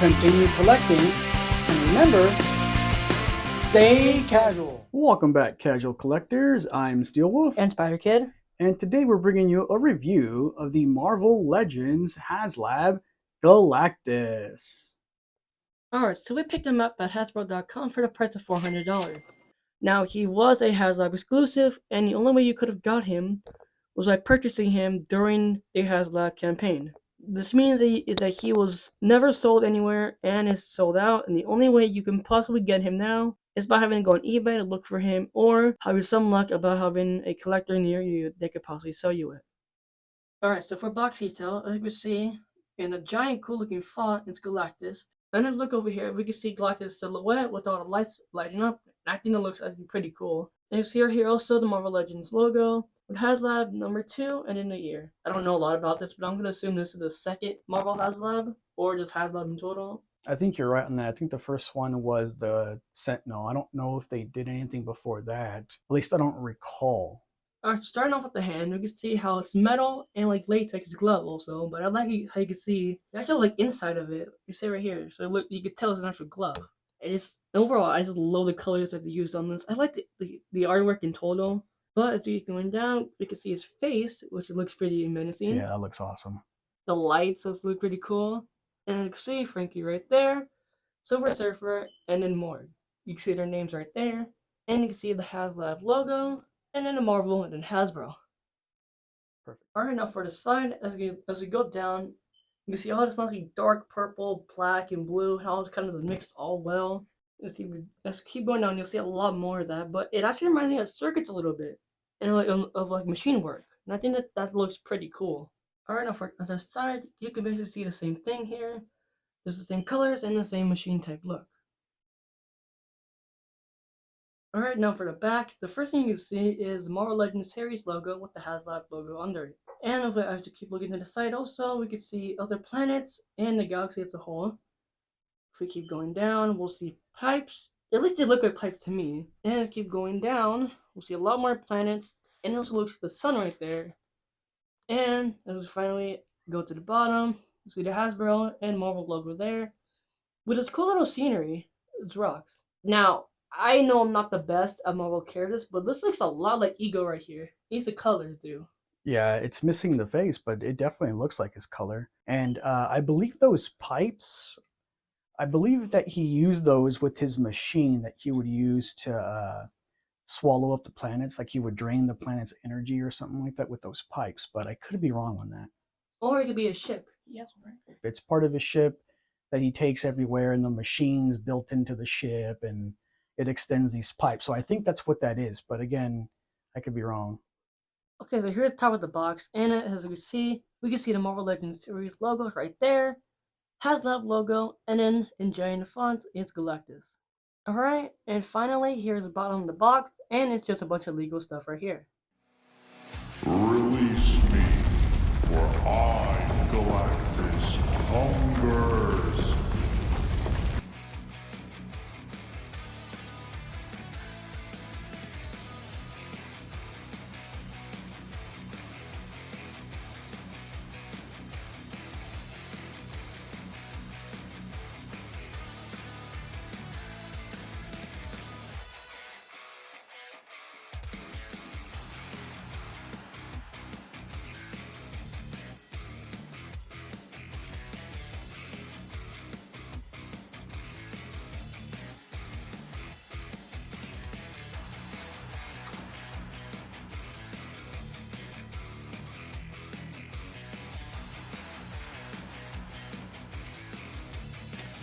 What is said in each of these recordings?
continue collecting, and remember, stay casual. Welcome back, casual collectors. I'm Steelwolf. And Spider Kid. And today we're bringing you a review of the Marvel Legends Haslab Galactus. Alright, so we picked him up at Hasbro.com for the price of $400. Now, he was a Haslab exclusive, and the only way you could have got him was by purchasing him during a Haslab campaign. This means that he was never sold anywhere and is sold out, and the only way you can possibly get him now is by having to go on eBay to look for him, or having some luck about having a collector near you that could possibly sell you it. Alright, so for box detail, as you can see, in a giant cool looking font, it's Galactus. And then look over here, we can see Galactus' silhouette with all the lights lighting up. I think it looks actually pretty cool. And you see here also the Marvel Legends logo with Haslab number 2 and in the year. I don't know a lot about this, but I'm going to assume this is the second Marvel Haslab, or just Haslab in total. I think you're right on that. I think the first one was the Sentinel. I don't know if they did anything before that. At least I don't recall. Alright, starting off with the hand, you can see how it's metal and like latex glove also, but I like how you can see the actual like inside of it. You see right here, so look, you can tell it's an actual glove. And it's overall, I just love the colors that they used on this. I like the artwork in total, but as you're going down, you can see his face, which looks pretty menacing. Yeah, that looks awesome. The lights also look pretty cool, and you can see Frankie right there, Silver Surfer, and then Morg. You can see their names right there, and you can see the Haslab logo. And then the Marvel, and then Hasbro. Perfect. Alright, now for the side, as we go down, you can see all this lovely dark purple, black, and blue, how it's kind of mixed all well. Let's keep going down, you'll see a lot more of that, but it actually reminds me of circuits a little bit, and like machine work. And I think that looks pretty cool. Alright, now for the side, you can basically see the same thing here. There's the same colors and the same machine type look. Alright, now for the back, the first thing you can see is the Marvel Legends series logo with the Haslab logo under it. And if I have to keep looking to the side also, we can see other planets and the galaxy as a whole. If we keep going down, we'll see pipes. At least they look like pipes to me. And if we keep going down, we'll see a lot more planets. And it also looks like the sun right there. And as we finally go to the bottom, we'll see the Hasbro and Marvel logo there. With this cool little scenery, it's rocks. Now, I know I'm not the best at Marvel characters, but this looks a lot like Ego right here. These the colors do. Yeah, it's missing the face, but it definitely looks like his color. And I believe those pipes, I believe that he used those with his machine that he would use to swallow up the planets, like he would drain the planet's energy or something like that with those pipes, but I could be wrong on that. Or it could be a ship. Yes, right. It's part of his ship that he takes everywhere, and the machine's built into the ship, and it extends these pipes. So I think that's what that is, but again, I could be wrong. Okay, so here's the top of the box, and as we can see the Marvel Legends series logo right there, Haslab logo, and then in giant font is Galactus. Alright, and finally, here's the bottom of the box, and it's just a bunch of legal stuff right here. Release me, for I, Galactus, hungers.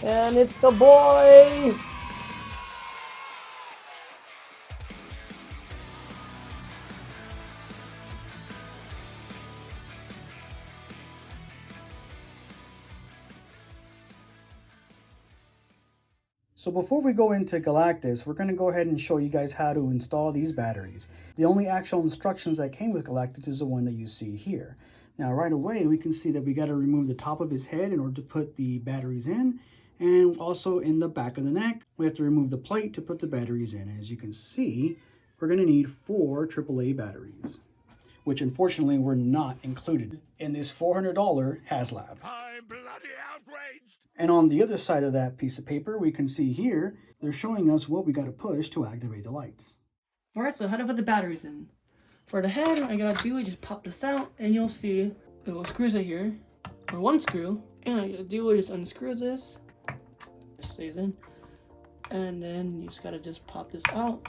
And it's a boy! So before we go into Galactus, we're going to go ahead and show you guys how to install these batteries. The only actual instructions that came with Galactus is the one that you see here. Now right away we can see that we got to remove the top of his head in order to put the batteries in, and also in the back of the neck we have to remove the plate to put the batteries in. And as you can see, we're going to need 4 AAA batteries, which unfortunately were not included in this $400 Haslab. I'm bloody outraged! And on the other side of that piece of paper, we can see here, they're showing us what we got to push to activate the lights. Alright, so how to put the batteries in. For the head, all I gotta do is just pop this out, and you'll see little screws right here, or one screw. And all I gotta do is just unscrew this, it stays in, and then you just gotta just pop this out,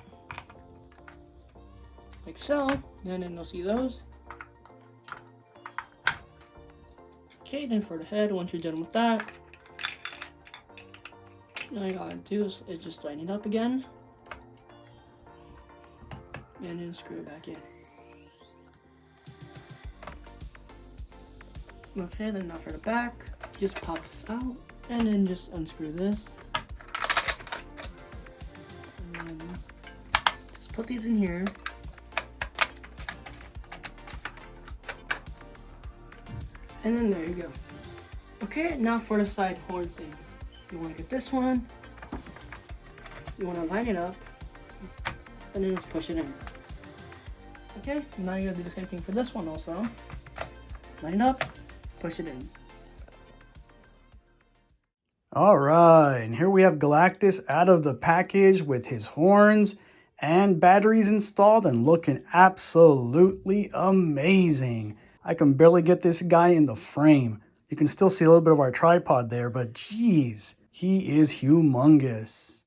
like so. Then you'll see those. Okay, then for the head, once you're done with that, all you gotta do is just line it up again, and then screw it back in. Okay, then now for the back, just pop this out, and then just unscrew this. And then just put these in here. And then there you go. Okay, now for the side horn things. You want to get this one, you want to line it up, and then just push it in. Okay, now you gotta do the same thing for this one also. Line it up, push it in. All right, and here we have Galactus out of the package with his horns and batteries installed and looking absolutely amazing. I can barely get this guy in the frame. You can still see a little bit of our tripod there, but geez, he is humongous.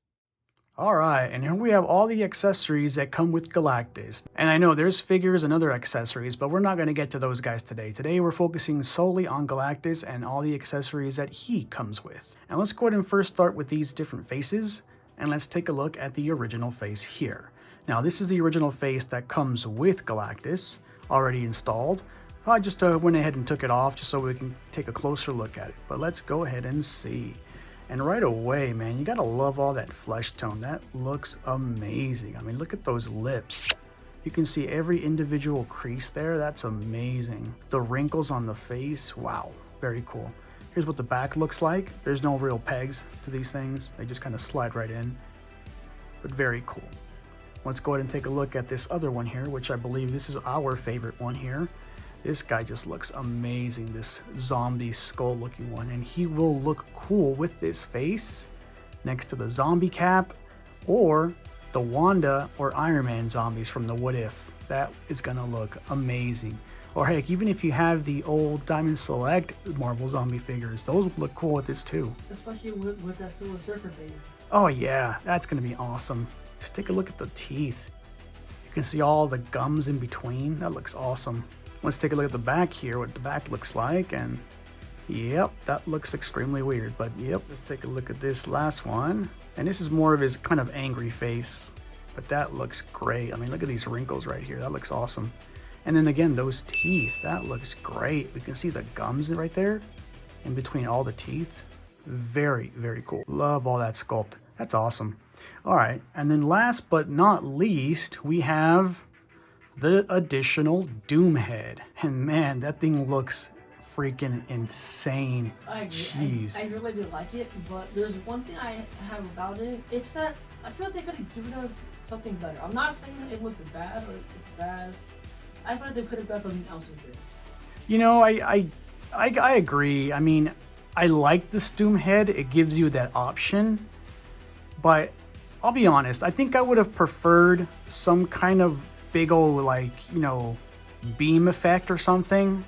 All right, and here we have all the accessories that come with Galactus. And I know there's figures and other accessories, but we're not going to get to those guys today. Today we're focusing solely on Galactus and all the accessories that he comes with. And let's go ahead and first start with these different faces, and let's take a look at the original face here. Now this is the original face that comes with Galactus, already installed. I just went ahead and took it off just so we can take a closer look at it. But let's go ahead and see. And right away, man, you gotta love all that flesh tone. That looks amazing. I mean, look at those lips. You can see every individual crease there. That's amazing. The wrinkles on the face, wow, very cool. Here's what the back looks like. There's no real pegs to these things. They just kind of slide right in, but very cool. Let's go ahead and take a look at this other one here, which I believe this is our favorite one here. This guy just looks amazing, this zombie skull looking one, and he will look cool with this face next to the zombie cap or the Wanda or Iron Man zombies from the What If. That is gonna look amazing. Or heck, even if you have the old Diamond Select Marvel zombie figures, those would look cool with this too. Especially with that Silver Surfer base. Oh yeah, that's gonna be awesome. Just take a look at the teeth. You can see all the gums in between. That looks awesome. Let's take a look at the back here, what the back looks like, and yep, that looks extremely weird, but yep. Let's take a look at this last one, and this is more of his kind of angry face, but that looks great. I mean, look at these wrinkles right here. That looks awesome. And then again, those teeth, that looks great. We can see the gums right there in between all the teeth. Very, very cool. Love all that sculpt. That's awesome. All right, and then last but not least, we have the additional Doom head. And man, that thing looks freaking insane. I agree. Jeez. I really do like it, but there's one thing I have about it. It's that I feel like they could have given us something better. I'm not saying that it looks bad or it's bad. I feel like they could have got something else with it. You know, I agree. I mean, I like this Doom head. It gives you that option, but I'll be honest. I think I would have preferred some kind of big old, like, you know, beam effect or something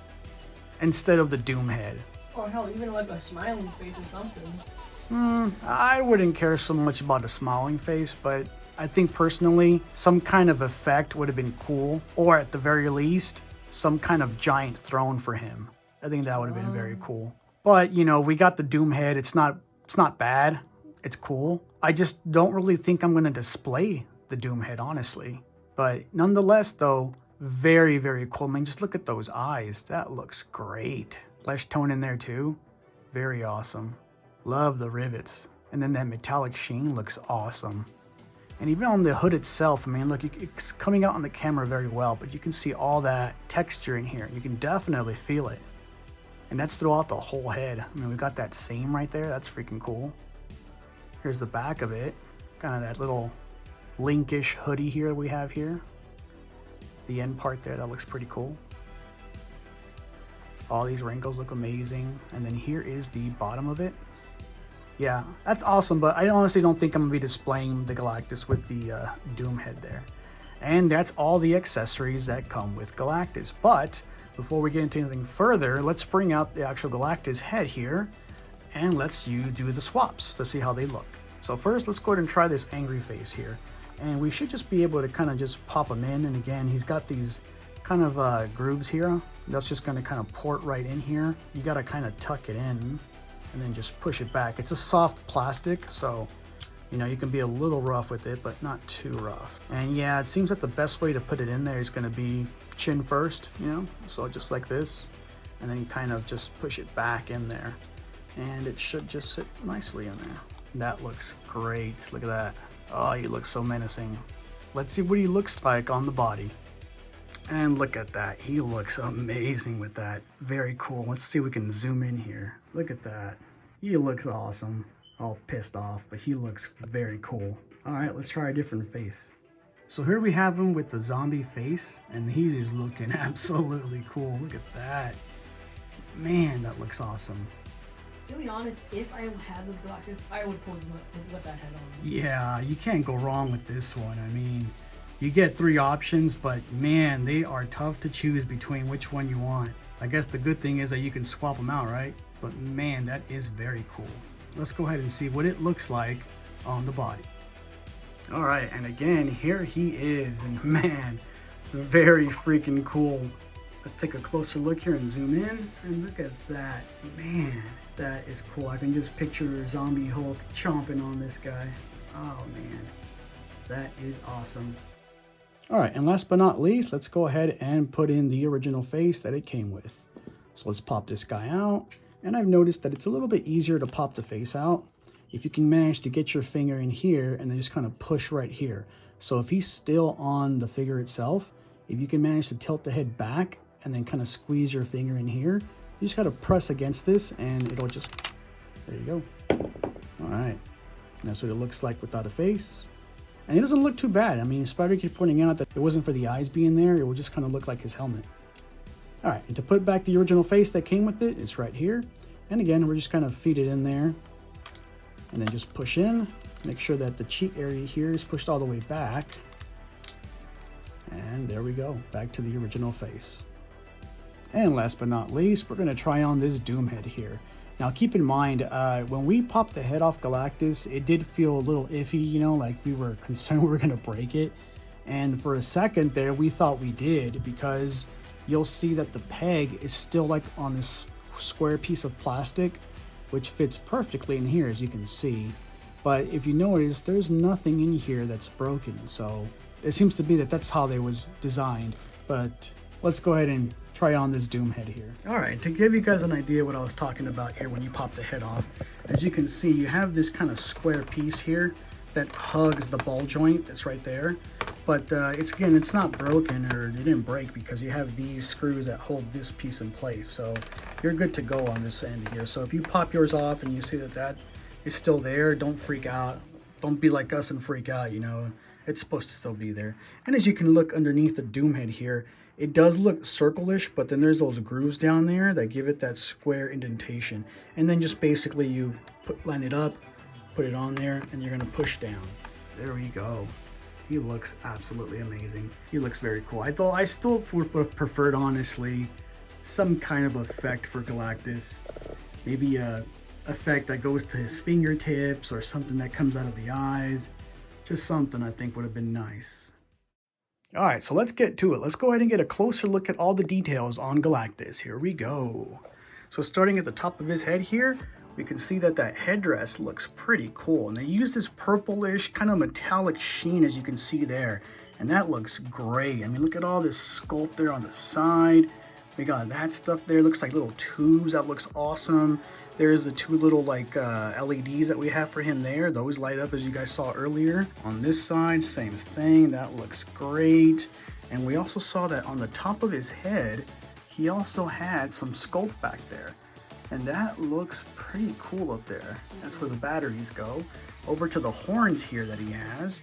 instead of the Doom head. Or hell, even like a smiling face or something. I wouldn't care so much about a smiling face, but I think personally some kind of effect would have been cool, or at the very least some kind of giant throne for him. I think that would have been very cool. But you know, we got the Doom head. It's not bad. It's cool. I just don't really think I'm going to display the Doom head, honestly. But nonetheless, though, very, very cool. I mean, just look at those eyes. That looks great. Flesh tone in there too. Very awesome. Love the rivets. And then that metallic sheen looks awesome. And even on the hood itself, I mean, look, it's coming out on the camera very well, but you can see all that texture in here. You can definitely feel it. And that's throughout the whole head. I mean, we got that seam right there. That's freaking cool. Here's the back of it. Kind of that little Linkish hoodie here we have here. the end part there, that looks pretty cool. All these wrinkles look amazing. And then here is the bottom of it. Yeah, that's awesome, but I honestly don't think I'm gonna be displaying the Galactus with the Doom head there. And that's all the accessories that come with Galactus. But before we get into anything further, let's bring out the actual Galactus head here and let's do the swaps to see how they look. So first, let's go ahead and try this angry face here. And we should just be able to kind of just pop him in. And again, he's got these kind of grooves here. That's just gonna kind of port right in here. You gotta kind of tuck it in and then just push it back. It's a soft plastic, so you know, you can be a little rough with it, but not too rough. And yeah, it seems that the best way to put it in there is gonna be chin first, you know? So just like this, and then kind of just push it back in there. And it should just sit nicely in there. That looks great, look at that. Oh, he looks so menacing. Let's see what he looks like on the body. And look at that, he looks amazing with that. Very cool. Let's see if we can zoom in here. Look at that, he looks awesome. All pissed off, but he looks very cool. All right, let's try a different face. So here we have him with the zombie face, and he's just looking absolutely cool. Look at that. Man, that looks awesome. To be honest, if I had this Galactus, I would pose him with that head on. Yeah, you can't go wrong with this one. I mean, you get 3 options, but man, they are tough to choose between which one you want. I guess the good thing is that you can swap them out, right? But man, that is very cool. Let's go ahead and see what it looks like on the body. All right, and again, here he is, and man, very freaking cool. Let's take a closer look here and zoom in, and look at that. Man, that is cool. I can just picture Zombie Hulk chomping on this guy. Oh man, that is awesome. All right, and last but not least, let's go ahead and put in the original face that it came with. So let's pop this guy out. And I've noticed that it's a little bit easier to pop the face out if you can manage to get your finger in here and then just kind of push right here. So if he's still on the figure itself, if you can manage to tilt the head back and then kind of squeeze your finger in here, you just got to press against this and it'll just, there you go. All right, and that's what it looks like without a face. And it doesn't look too bad. I mean, Spider keeps pointing out that it wasn't for the eyes being there, it would just kind of look like his helmet. All right, and to put back the original face that came with it, it's right here. And again, we're just kind of feed it in there and then just push in. Make sure that the cheek area here is pushed all the way back. And there we go, back to the original face. And last but not least, we're gonna try on this Doom head here. Now keep in mind, when we popped the head off Galactus, it did feel a little iffy, you know, like we were concerned we were gonna break it. And for a second there, we thought we did, because you'll see that the peg is still like on this square piece of plastic, which fits perfectly in here, as you can see. But if you notice, there's nothing in here that's broken. So it seems to be that that's how they was designed. But let's go ahead and try on this Doom head here. All right, to give you guys an idea what I was talking about here when you pop the head off, as you can see, you have this kind of square piece here that hugs the ball joint that's right there. But it's not broken, or it didn't break, because you have these screws that hold this piece in place. So you're good to go on this end here. So if you pop yours off and you see that that is still there, don't freak out. Don't be like us and freak out, you know. It's supposed to still be there. And as you can look underneath the Doom head here, it does look circle-ish, but then there's those grooves down there that give it that square indentation. And then just basically you line it up, put it on there, and you're gonna push down. There we go. He looks absolutely amazing. He looks very cool. I still would have preferred, honestly, some kind of effect for Galactus. Maybe a effect that goes to his fingertips or something that comes out of the eyes. Just something I think would have been nice. All right, so let's get to it. Let's go ahead and get a closer look at all the details on Galactus. Here we go. So starting at the top of his head here, we can see that that headdress looks pretty cool. And they use this purplish kind of metallic sheen, as you can see there. And that looks great. I mean, look at all this sculpt there on the side. We got that stuff there. Looks like little tubes. That looks awesome. There's the 2 little like LEDs that we have for him there. Those light up, as you guys saw earlier. On this side, same thing. That looks great. And we also saw that on the top of his head, he also had some sculpt back there. And that looks pretty cool up there. That's where the batteries go. Over to the horns here that he has.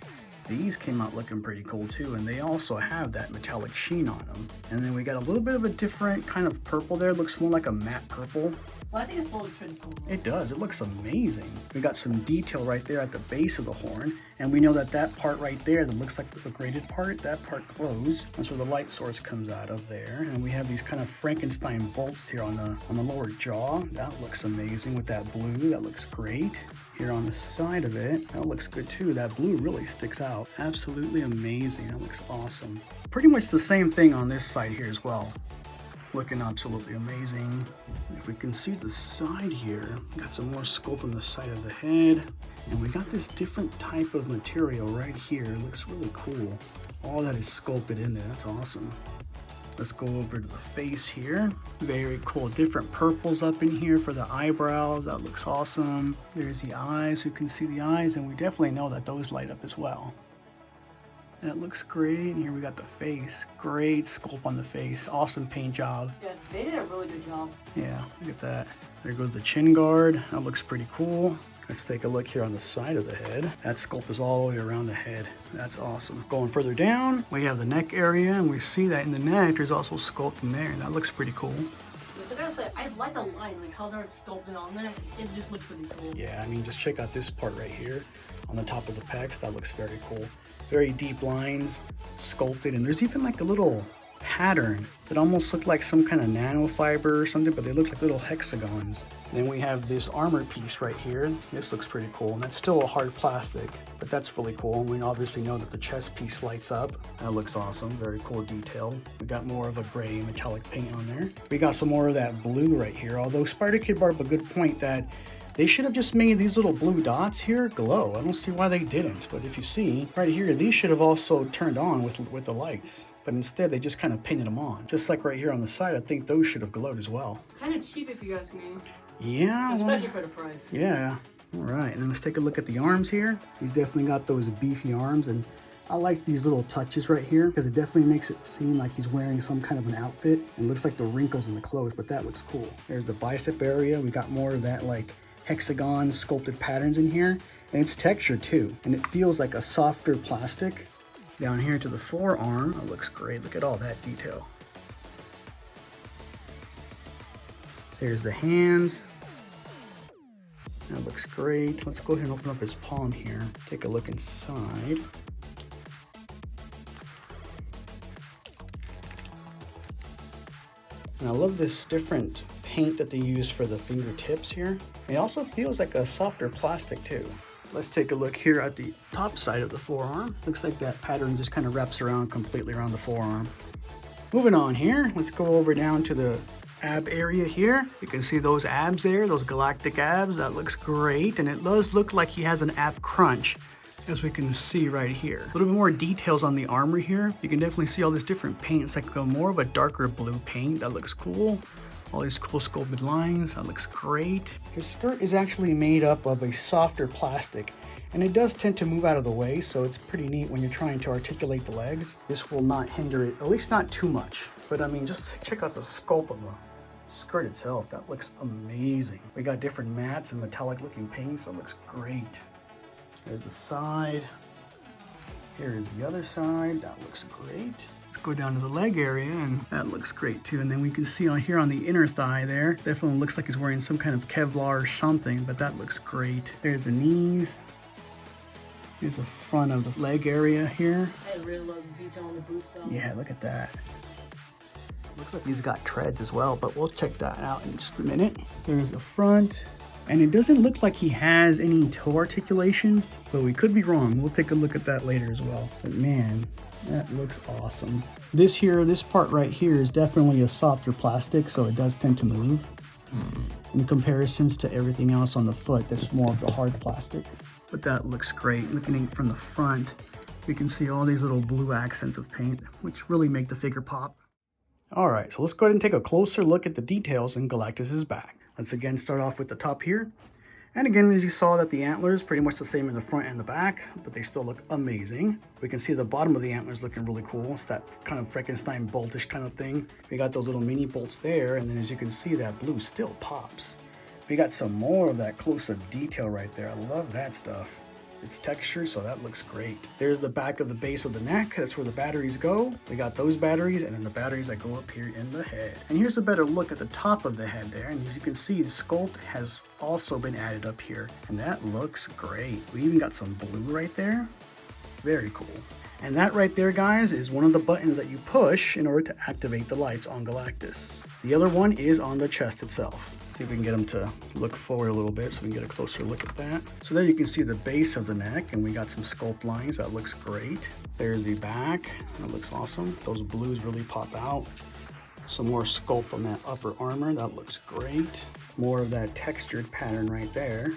These came out looking pretty cool too, and they also have that metallic sheen on them. And then we got a little bit of a different kind of purple there. It looks more like a matte purple. Well, I think it's fully pretty cool. It does. It looks amazing. We got some detail right there at the base of the horn, and we know that that part right there that looks like the graded part, that part glows. That's where the light source comes out of there. And we have these kind of Frankenstein bolts here on the lower jaw. That looks amazing with that blue. That looks great. Here on the side of it, that looks good too. That blue really sticks out. Absolutely amazing. That looks awesome. Pretty much the same thing on this side here as well. Looking absolutely amazing. If we can see the side here, got some more sculpt on the side of the head, and we got this different type of material right here. It looks really cool. All that is sculpted in there. That's awesome. Let's go over to the face here. Very cool. Different purples up in here for the eyebrows. That looks awesome. There's the eyes. You can see the eyes, and we definitely know that those light up as well. That looks great. And here we got the face. Great sculpt on the face. Awesome paint job. Yeah, they did a really good job. Yeah, look at that. There goes the chin guard. That looks pretty cool. Let's take a look here on the side of the head. That sculpt is all the way around the head. That's awesome. Going further down, we have the neck area, and we see that in the neck, there's also sculpt in there. That looks pretty cool. I gotta say, I like the line, like how they're sculpted on there. It just looks pretty cool. Yeah, I mean, just check out this part right here on the top of the pecs. That looks very cool. Very deep lines, sculpted, and there's even like a little pattern that almost look like some kind of nanofiber or something, but they look like little hexagons. And then we have this armor piece right here. This looks pretty cool, and that's still a hard plastic, but that's really cool. And we obviously know that the chest piece lights up. That looks awesome. Very cool detail. We got more of a gray metallic paint on there. We got some more of that blue right here, although Spider Kid brought up a good point that they should have just made these little blue dots here glow. I don't see why they didn't, but if you see right here, these should have also turned on with the lights, but instead they just kind of painted them on. Just like right here on the side, I think those should have glowed as well. Kind of cheap if you ask me. Yeah. Especially for the price. Yeah. All right, and then let's take a look at the arms here. He's definitely got those beefy arms, and I like these little touches right here because it definitely makes it seem like he's wearing some kind of an outfit. It looks like the wrinkles in the clothes, but that looks cool. There's the bicep area. We got more of that like hexagon sculpted patterns in here, and it's textured too, and it feels like a softer plastic. Down here to the forearm, that looks great. Look at all that detail. There's the hands. That looks great. Let's go ahead and open up his palm here. Take a look inside. And I love this different paint that they use for the fingertips here. It also feels like a softer plastic too. Let's take a look here at the top side of the forearm. Looks like that pattern just kind of wraps around completely around the forearm. Moving on here, let's go over down to the ab area here. You can see those abs there, those galactic abs. That looks great, and it does look like he has an ab crunch, as we can see right here. A little bit more details on the armor here. You can definitely see all these different paints, like more of a darker blue paint. That looks cool. All these cool sculpted lines. That looks great. His skirt is actually made up of a softer plastic, and it does tend to move out of the way, so it's pretty neat when you're trying to articulate the legs. This will not hinder it, at least not too much. But I mean, just check out the sculpt of the skirt itself. That looks amazing. We got different mattes and metallic looking paints. That looks great. There's the side. Here is the other side. That looks great. Let's go down to the leg area, and that looks great too. And then we can see on here on the inner thigh there, definitely looks like he's wearing some kind of Kevlar or something, but that looks great. There's the knees. Here's the front of the leg area here. I really love the detail on the boots though. Yeah, look at that. Looks like he's got treads as well, but we'll check that out in just a minute. There's the front. And it doesn't look like he has any toe articulation, but we could be wrong. We'll take a look at that later as well. But man, that looks awesome. This part right here is definitely a softer plastic, so it does tend to move. In comparisons to everything else on the foot, that's more of the hard plastic. But that looks great. Looking from the front, we can see all these little blue accents of paint, which really make the figure pop. All right, so let's go ahead and take a closer look at the details in Galactus's back. Let's again start off with the top here. And again, as you saw, that the antlers pretty much the same in the front and the back, but they still look amazing. We can see the bottom of the antlers looking really cool. It's that kind of Frankenstein boltish kind of thing. We got those little mini bolts there, and then as you can see, that blue still pops. We got some more of that close-up detail right there. I love that stuff. It's textured, so that looks great. There's the back of the base of the neck. That's where the batteries go. We got those batteries, and then the batteries that go up here in the head. And here's a better look at the top of the head there. And as you can see, the sculpt has also been added up here, and that looks great. We even got some blue right there. Very cool. And that right there, guys, is one of the buttons that you push in order to activate the lights on Galactus. The other one is on the chest itself. See if we can get them to look forward a little bit so we can get a closer look at that. So there you can see the base of the neck, and we got some sculpt lines. That looks great. There's the back. That looks awesome. Those blues really pop out. Some more sculpt on that upper armor. That looks great. More of that textured pattern right there.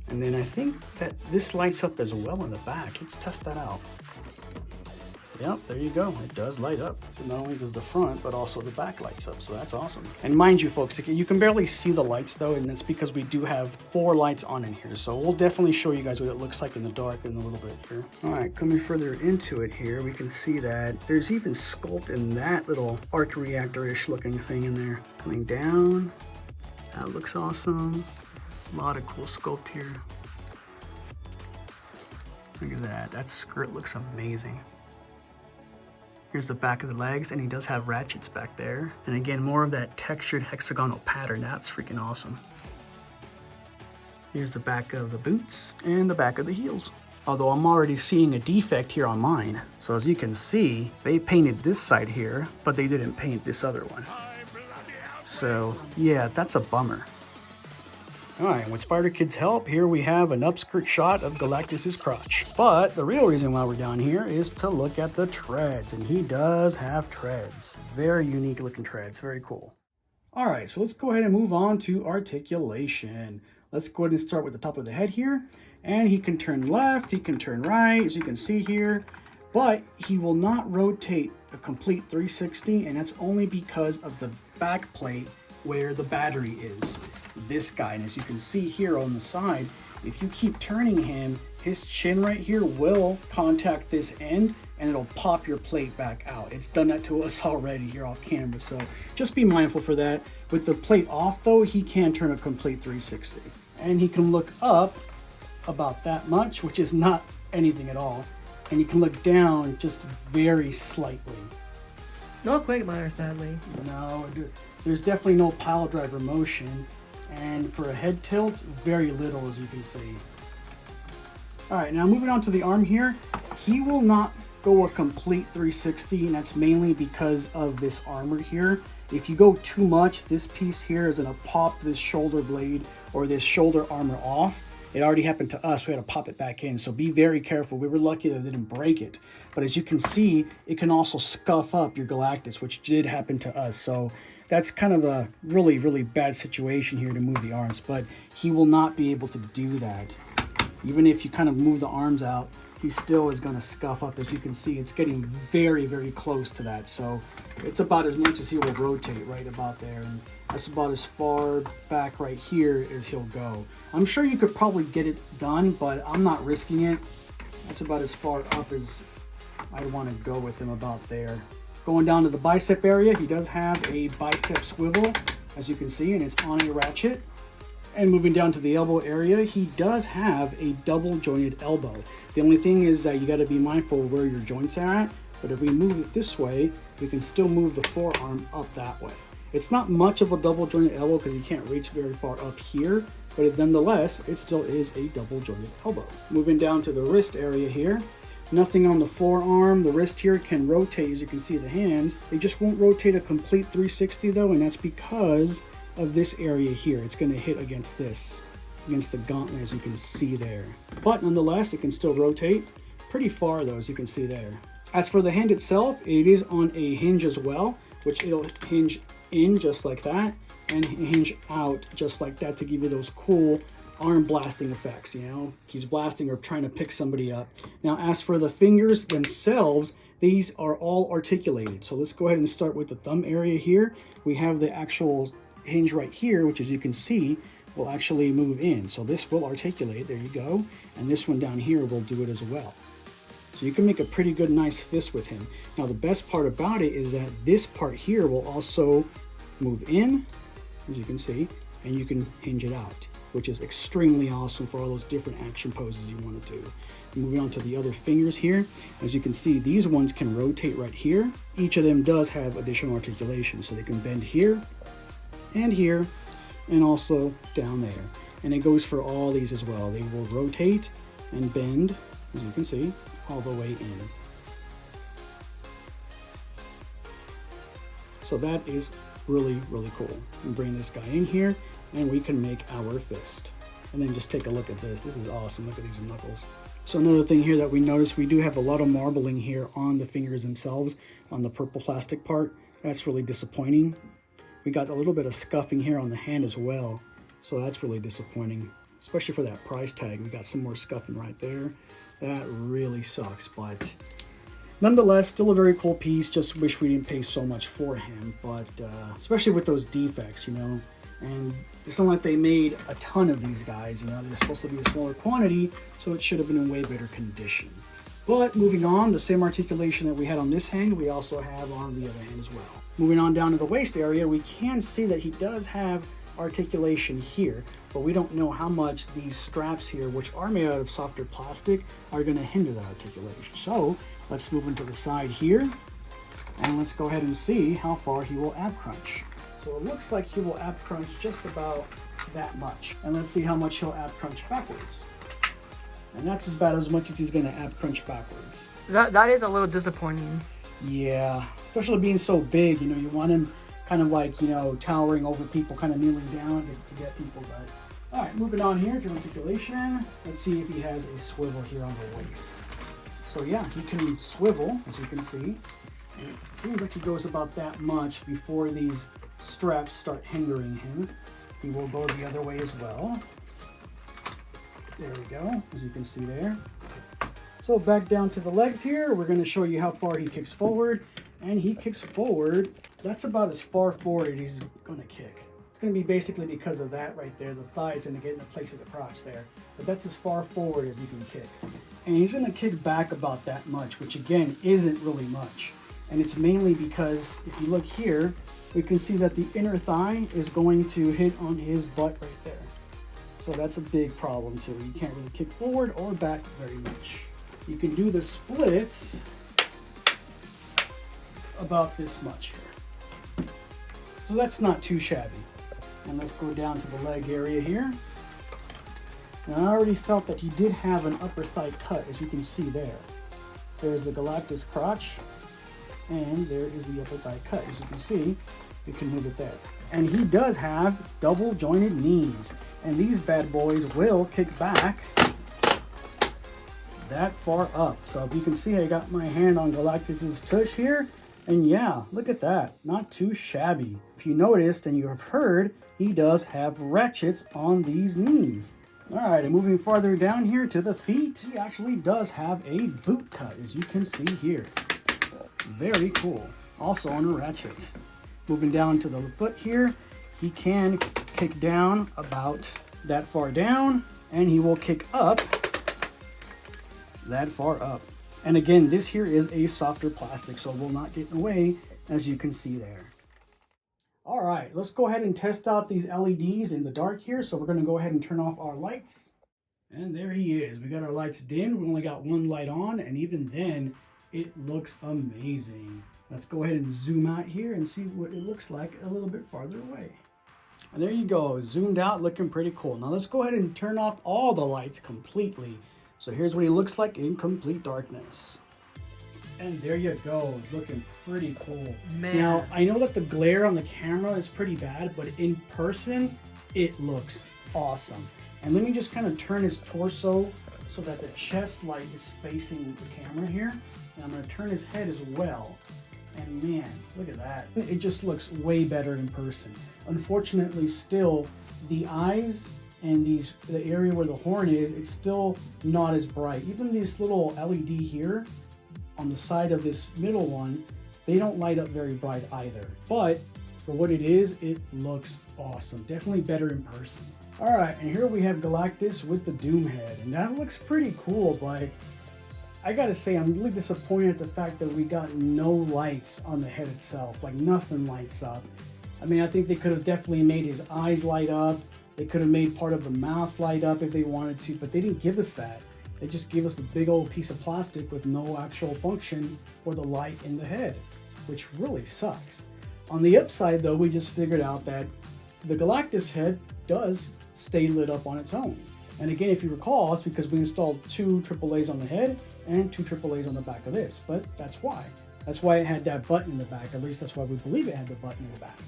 And then I think that this lights up as well in the back. Let's test that out. Yep, there you go. It does light up. So not only does the front, but also the back lights up. So that's awesome. And mind you, folks, you can barely see the lights though, and that's because we do have 4 lights on in here. So we'll definitely show you guys what it looks like in the dark in a little bit here. All right, coming further into it here, we can see that there's even sculpt in that little arc reactor-ish looking thing in there. Coming down. That looks awesome. A lot of cool sculpt here. Look at that. That skirt looks amazing. Here's the back of the legs, and he does have ratchets back there. And again, more of that textured hexagonal pattern. That's freaking awesome. Here's the back of the boots and the back of the heels. Although I'm already seeing a defect here on mine. So as you can see, they painted this side here, but they didn't paint this other one. So yeah, that's a bummer. All right, with Spider Kid's help, here we have an upskirt shot of Galactus's crotch. But the real reason why we're down here is to look at the treads, and he does have treads. Very unique looking treads, very cool. All right, so let's go ahead and move on to articulation. Let's go ahead and start with the top of the head here. And he can turn left, he can turn right, as you can see here. But he will not rotate a complete 360, and that's only because of the back plate where the battery is. This guy, and as you can see here on the side, if you keep turning him, his chin right here will contact this end and it'll pop your plate back out. It's done that to us already here off camera, so just be mindful for that. With the plate off though, he can turn a complete 360. And he can look up about that much, which is not anything at all. And he can look down just very slightly. No quick mire, sadly. No, there's definitely no pile driver motion. And for a head tilt, very little, as you can see. All right, now moving on to the arm here, he will not go a complete 360, and that's mainly because of this armor here. If you go too much, this piece here is gonna pop this shoulder blade or this shoulder armor off. It already happened to us. We had to pop it back in, so be very careful. We were lucky that it didn't break it. But as you can see, it can also scuff up your Galactus, which did happen to us. So that's kind of a really, really bad situation here to move the arms, but he will not be able to do that. Even if you kind of move the arms out, he still is going to scuff up. As you can see, it's getting very, very close to that. So it's about as much as he will rotate right about there. And that's about as far back right here as he'll go. I'm sure you could probably get it done, but I'm not risking it. That's about as far up as I want to go with him, about there. Going down to the bicep area, he does have a bicep swivel, as you can see, and it's on a ratchet. And moving down to the elbow area, he does have a double jointed elbow. The only thing is that you got to be mindful of where your joints are at, but if we move it this way, we can still move the forearm up that way. It's not much of a double jointed elbow because he can't reach very far up here, but nonetheless, it still is a double jointed elbow. Moving down to the wrist area here, nothing on the forearm. The wrist here can rotate, as you can see the hands. They just won't rotate a complete 360 though, and that's because of this area here. It's going to hit against this, against the gauntlet, as you can see there. But nonetheless, it can still rotate pretty far though, as you can see there. As for the hand itself, it is on a hinge as well, which it'll hinge in just like that and hinge out just like that to give you those cool arm blasting effects. You know, he's blasting or trying to pick somebody up. Now, as for the fingers themselves, these are all articulated. So let's go ahead and start with the thumb area here. We have the actual hinge right here, which, as you can see, will actually move in. So this will articulate, there you go. And this one down here will do it as well. So you can make a pretty good, nice fist with him. Now, the best part about it is that this part here will also move in, as you can see, and you can hinge it out. which is extremely awesome for all those different action poses you want to do. Moving on to the other fingers here, as you can see, these ones can rotate right here. Each of them does have additional articulation, so they can bend here, and also down there. And it goes for all these as well. They will rotate and bend, as you can see, all the way in. So that is really, really cool. And bring this guy in here, and we can make our fist. And then just take a look at this. This is awesome. Look at these knuckles. So another thing here that we noticed, we do have a lot of marbling here on the fingers themselves, on the purple plastic part. That's really disappointing. We got a little bit of scuffing here on the hand as well. So that's really disappointing, especially for that price tag. We got some more scuffing right there. That really sucks, but nonetheless, still a very cool piece. Just wish we didn't pay so much for him, but especially with those defects, you know. And it's not like they made a ton of these guys, you know. They're supposed to be a smaller quantity, so it should have been in way better condition. But moving on, the same articulation that we had on this hand, we also have on the other hand as well. Moving on down to the waist area, we can see that he does have articulation here, but we don't know how much these straps here, which are made out of softer plastic, are going to hinder that articulation. So let's move into the side here, and let's go ahead and see how far he will ab crunch. So it looks like he will ab crunch just about that much. And let's see how much he'll ab crunch backwards. And that's about as much as he's going to ab crunch backwards. That is a little disappointing. Yeah, especially being so big, you know, you want him kind of like, you know, towering over people, kind of kneeling down to get people. But all right, moving on here to articulation. Let's see if he has a swivel here on the waist. So yeah, he can swivel, as you can see. And it seems like he goes about that much before these straps start hindering him. He will go the other way as well. There we go, as you can see there. So back down to the legs here, we're going to show you how far he kicks forward. And he kicks forward, that's about as far forward as he's going to kick. It's going to be basically because of that right there. The thigh is going to get in the place of the crotch there. But that's as far forward as he can kick. And he's going to kick back about that much, which again isn't really much. And it's mainly because if you look here, we can see that the inner thigh is going to hit on his butt right there. So that's a big problem too. You can't really kick forward or back very much. You can do the splits about this much here. So that's not too shabby. And let's go down to the leg area here. Now I already felt that he did have an upper thigh cut, as you can see there. There's the Galactus crotch, and there is the upper thigh cut. As you can see, we can move it there. And he does have double jointed knees, and these bad boys will kick back that far up. So if you can see, I got my hand on Galactus's tush here, and yeah, look at that, not too shabby. If you noticed and you have heard, he does have ratchets on these knees. All right, and moving farther down here to the feet, he actually does have a boot cut, as you can see here. Very cool. Also on a ratchet. Moving down to the foot here, he can kick down about that far down, and he will kick up that far up. And again, this here is a softer plastic, so it will not get in the way, as you can see there. All right, let's go ahead and test out these LEDs in the dark here. So we're going to go ahead and turn off our lights. And there he is. We got our lights dimmed. We only got one light on, and even then, it looks amazing. Let's go ahead and zoom out here and see what it looks like a little bit farther away. And there you go, zoomed out, looking pretty cool. Now let's go ahead and turn off all the lights completely. So here's what he looks like in complete darkness. And there you go, looking pretty cool. Man. Now, I know that the glare on the camera is pretty bad, but in person, it looks awesome. And let me just kind of turn his torso so that the chest light is facing the camera here. And I'm going to turn his head as well. And man, look at that. It just looks way better in person. Unfortunately, still, the eyes and the area where the horn is, it's still not as bright. Even this little LED here on the side of this middle one, they don't light up very bright either. But for what it is, it looks awesome. Definitely better in person. All right, and here we have Galactus with the Doom head, and that looks pretty cool, but I gotta say, I'm really disappointed at the fact that we got no lights on the head itself. Like, nothing lights up. I mean, I think they could have definitely made his eyes light up, They could have made part of the mouth light up if they wanted to, but they didn't give us that. They just gave us the big old piece of plastic with no actual function for the light in the head, which really sucks. On the upside though, we just figured out that the Galactus head does stay lit up on its own. And again, if you recall, it's because we installed 2 AAAs on the head and 2 AAAs on the back of this, but that's why. That's why it had that button in the back, at least that's why we believe it had the button in the back.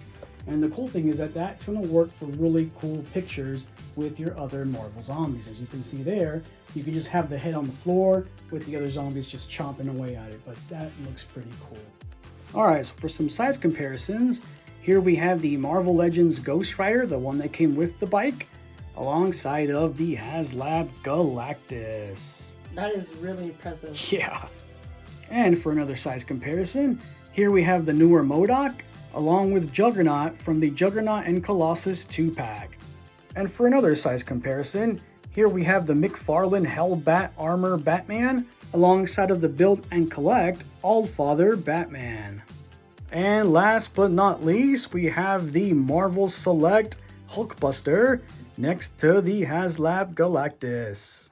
And the cool thing is that that's going to work for really cool pictures with your other Marvel zombies. As you can see there, you can just have the head on the floor with the other zombies just chomping away at it, but that looks pretty cool. Alright, so for some size comparisons, here we have the Marvel Legends Ghost Rider, the one that came with the bike, alongside of the Haslab Galactus. That is really impressive. Yeah. And for another size comparison, here we have the newer MODOK, along with Juggernaut from the Juggernaut and Colossus 2-pack. And for another size comparison, here we have the McFarlane Hellbat Armor Batman, alongside of the Build and Collect Allfather Batman. And last but not least, we have the Marvel Select Hulkbuster next to the Haslab Galactus.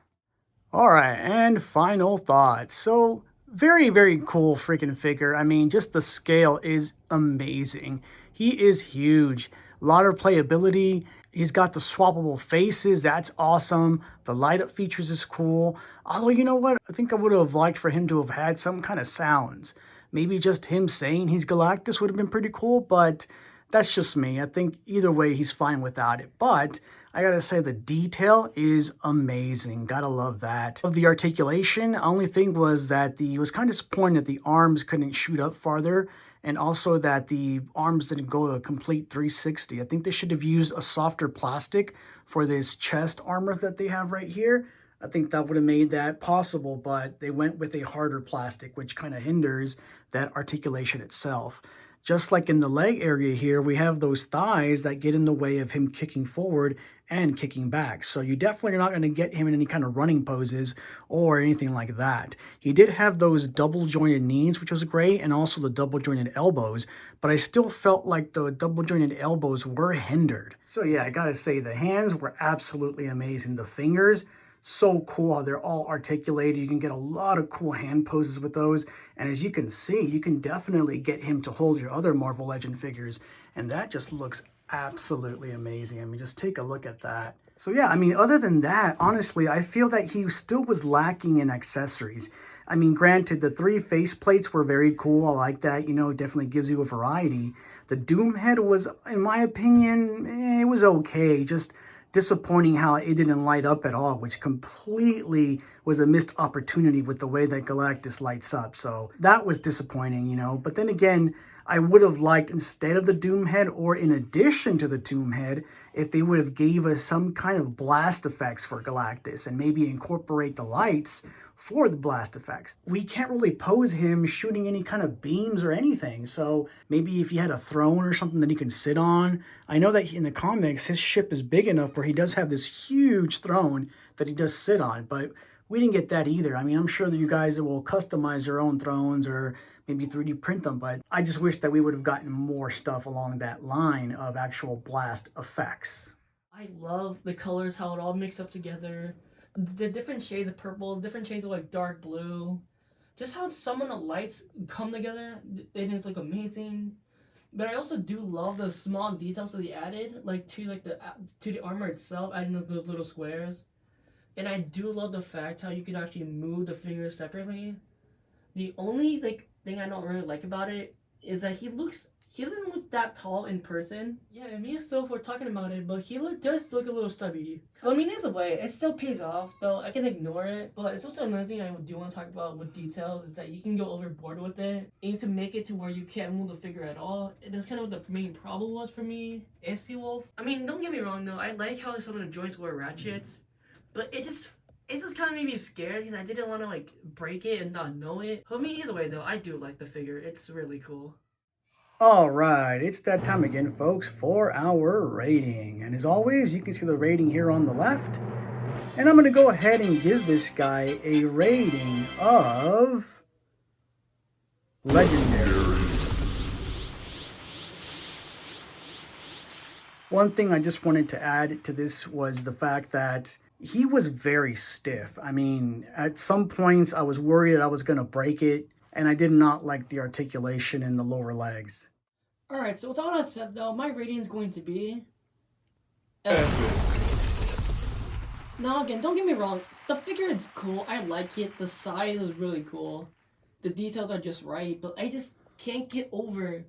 Alright, and final thoughts. So, very, very cool freaking figure. I mean, just the scale is amazing. He is huge. A lot of playability. He's got the swappable faces. That's awesome. The light up features is cool. Although, you know what? I think I would have liked for him to have had some kind of sounds. Maybe just him saying he's Galactus would have been pretty cool, but that's just me. I think either way he's fine without it. But I gotta say the detail is amazing. Gotta love that. Of the articulation, only thing was that it was kind of disappointing that the arms couldn't shoot up farther, and also that the arms didn't go a complete 360. I think they should have used a softer plastic for this chest armor that they have right here. I think that would have made that possible, but they went with a harder plastic, which kind of hinders that articulation itself. Just like in the leg area here, we have those thighs that get in the way of him kicking forward and kicking back. So you definitely are not going to get him in any kind of running poses or anything like that. He did have those double jointed knees, which was great, and also the double jointed elbows, but I still felt like the double jointed elbows were hindered. So yeah, I gotta say the hands were absolutely amazing. The fingers, so cool how they're all articulated. You can get a lot of cool hand poses with those. And as you can see, you can definitely get him to hold your other Marvel Legend figures. And that just looks absolutely amazing. I mean, just take a look at that. So yeah, I mean, other than that, honestly, I feel that he still was lacking in accessories. I mean, granted, the 3 faceplates were very cool. I like that. You know, it definitely gives you a variety. The Doom head was, in my opinion, it was okay. Just disappointing how it didn't light up at all, which completely was a missed opportunity with the way that Galactus lights up. So that was disappointing, you know. But then again, I would have liked, instead of the Doom head, or in addition to the Doom head, if they would have gave us some kind of blast effects for Galactus and maybe incorporate the lights for the blast effects. We can't really pose him shooting any kind of beams or anything, so maybe if he had a throne or something that he can sit on. I know that in the comics, his ship is big enough where he does have this huge throne that he does sit on, but we didn't get that either. I mean, I'm sure that you guys will customize your own thrones or maybe 3D print them, but I just wish that we would have gotten more stuff along that line of actual blast effects. I love the colors, how it all mixed up together. The different shades of purple, different shades of like dark blue. Just how some of the lights come together, it is like amazing. But I also do love the small details that they added, like to the armor itself, adding those little squares. And I do love the fact how you can actually move the fingers separately. The only thing I don't really like about it is that he doesn't look that tall in person. Yeah, and me and Stove were talking about it, but he does look a little stubby. But I mean, either way, it still pays off, though. I can ignore it. But it's also another thing I do want to talk about with details is that you can go overboard with it, and you can make it to where you can't move the figure at all. And that's kind of what the main problem was for me. AC Wolf. I mean, don't get me wrong, though. I like how some of the joints were ratchets, but it just kind of made me scared because I didn't want to break it and not know it. But I mean, either way, though, I do like the figure. It's really cool. All right, it's that time again, folks, for our rating. And as always, you can see the rating here on the left. And I'm going to go ahead and give this guy a rating of Legendary. One thing I just wanted to add to this was the fact that he was very stiff. I mean, at some points I was worried that I was going to break it, and I did not like the articulation in the lower legs. Alright, so with all that said though, my rating is going to be... Now again, don't get me wrong, the figure is cool, I like it, the size is really cool, the details are just right, but I just can't get over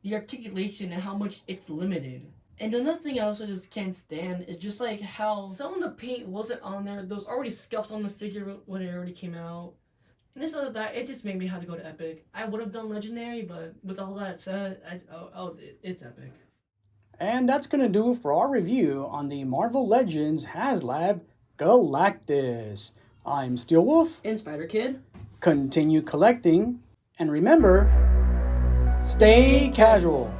the articulation and how much it's limited. And another thing I also just can't stand is just like how some of the paint wasn't on there, there was already scuffs on the figure when it already came out. And this other that, it just made me have to go to Epic. I would have done Legendary, but with all that said, it's Epic. And that's going to do it for our review on the Marvel Legends Haslab Galactus. I'm Steelwolf. And Spider Kid. Continue collecting. And remember, stay casual.